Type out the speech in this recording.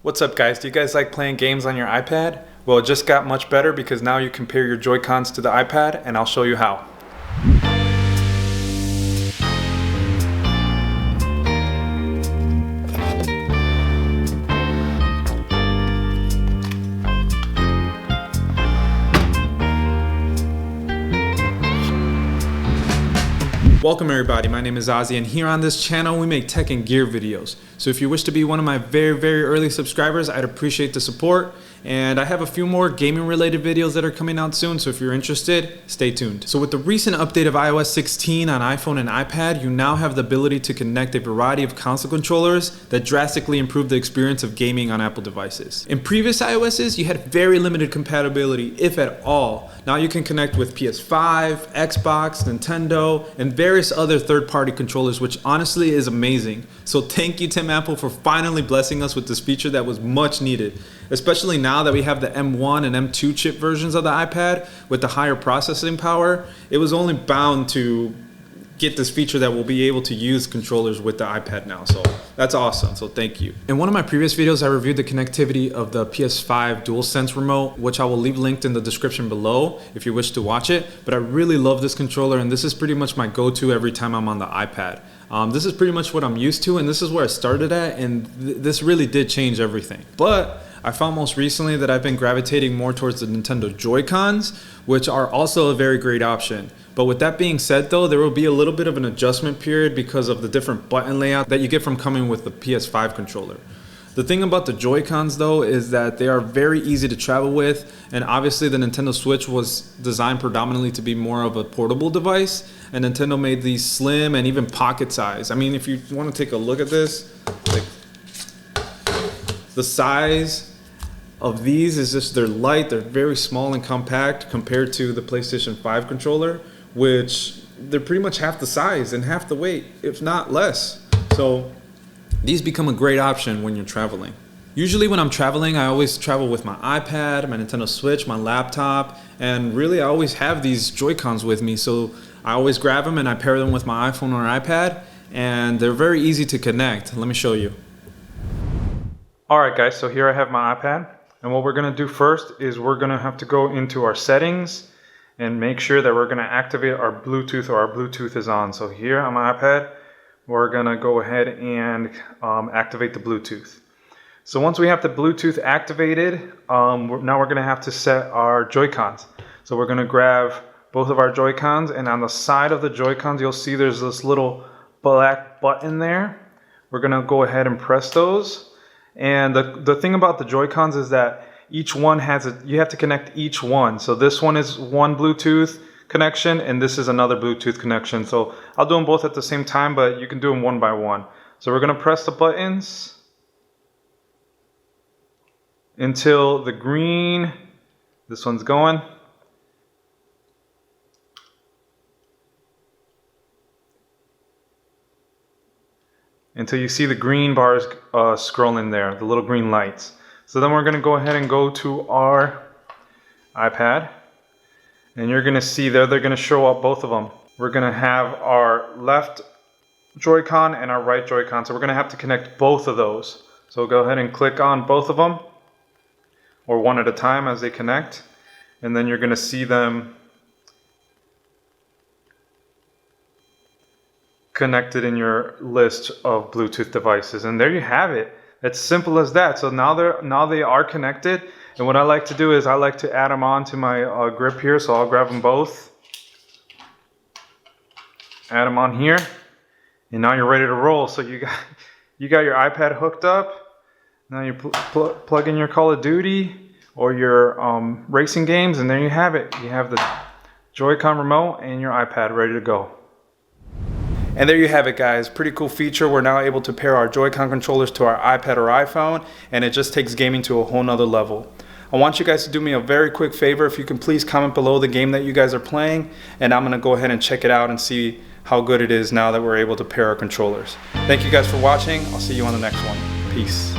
What's up guys, do you guys like playing games on your iPad? Well, it just got much better because now you can pair your Joy-Cons to the iPad and I'll show you how. Welcome everybody, my name is Ozzy and here on this channel we make tech and gear videos. So if you wish to be one of my very early subscribers, I'd appreciate the support. And I have a few more gaming related videos that are coming out soon, so if you're interested, stay tuned. So with the recent update of iOS 16 on iPhone and iPad, you now have the ability to connect a variety of console controllers that drastically improve the experience of gaming on Apple devices. In previous iOS's, you had very limited compatibility, if at all. Now you can connect with PS5, Xbox, Nintendo, and various other third-party controllers, which honestly is amazing. So thank you, Tim Apple, for finally blessing us with this feature that was much needed. Especially now that we have the M1 and M2 chip versions of the iPad with the higher processing power, it was only bound to get this feature that we'll be able to use controllers with the iPad now. So that's awesome, so thank you. In one of my previous videos, I reviewed the connectivity of the PS5 DualSense remote, which I will leave linked in the description below if you wish to watch it. But I really love this controller and this is pretty much my go-to every time I'm on the iPad. This is pretty much what I'm used to and this is where I started at, and this really did change everything. But I found most recently that I've been gravitating more towards the Nintendo Joy-Cons, which are also a very great option. But with that being said though, there will be a little bit of an adjustment period because of the different button layout that you get from coming with the PS5 controller. The thing about the Joy-Cons though is that they are very easy to travel with, and obviously the Nintendo Switch was designed predominantly to be more of a portable device, and Nintendo made these slim and even pocket size. I mean, if you want to take a look at this, like the size of these is just, they're light, they're very small and compact compared to the PlayStation 5 controller, which they're pretty much half the size and half the weight, if not less. So these become a great option when you're traveling. Usually when I'm traveling, I always travel with my iPad, my Nintendo Switch, my laptop, and really I always have these Joy-Cons with me. So I always grab them and I pair them with my iPhone or iPad, and they're very easy to connect. Let me show you. Alright guys, so here I have my iPad. And what we're going to do first is we're going to have to go into our settings and make sure that we're going to activate our Bluetooth, or our Bluetooth is on. So here on my iPad, we're going to go ahead and activate the Bluetooth. So once we have the Bluetooth activated, now we're going to have to set our Joy-Cons. So we're going to grab both of our Joy-Cons, and on the side of the Joy-Cons, you'll see there's this little black button there. We're going to go ahead and press those. And the thing about the Joy-Cons is that each one has you have to connect each one. So this one is one Bluetooth connection and this is another Bluetooth connection. So I'll do them both at the same time, but you can do them one by one. So we're going to press the buttons until the green, this one's going. Until you see the green bars scrolling there, the little green lights. So then we're going to go ahead and go to our iPad. And you're going to see there, they're going to show up both of them. We're going to have our left Joy-Con and our right Joy-Con. So we're going to have to connect both of those. So go ahead and click on both of them, or one at a time as they connect. And then you're going to see them connected in your list of Bluetooth devices, and there you have it. It's simple as that. So now they are connected, and what I like to do is I like to add them on to my grip here. So I'll grab them both, add them on here, and now you're ready to roll. So you got your iPad hooked up. Now you plug in your Call of Duty or your racing games, and there you have it. You have the Joy-Con remote and your iPad ready to go. And there you have it guys, pretty cool feature. We're now able to pair our Joy-Con controllers to our iPad or iPhone, and it just takes gaming to a whole nother level. I want you guys to do me a very quick favor. If you can please comment below the game that you guys are playing, and I'm gonna go ahead and check it out and see how good it is now that we're able to pair our controllers. Thank you guys for watching. I'll see you on the next one. Peace.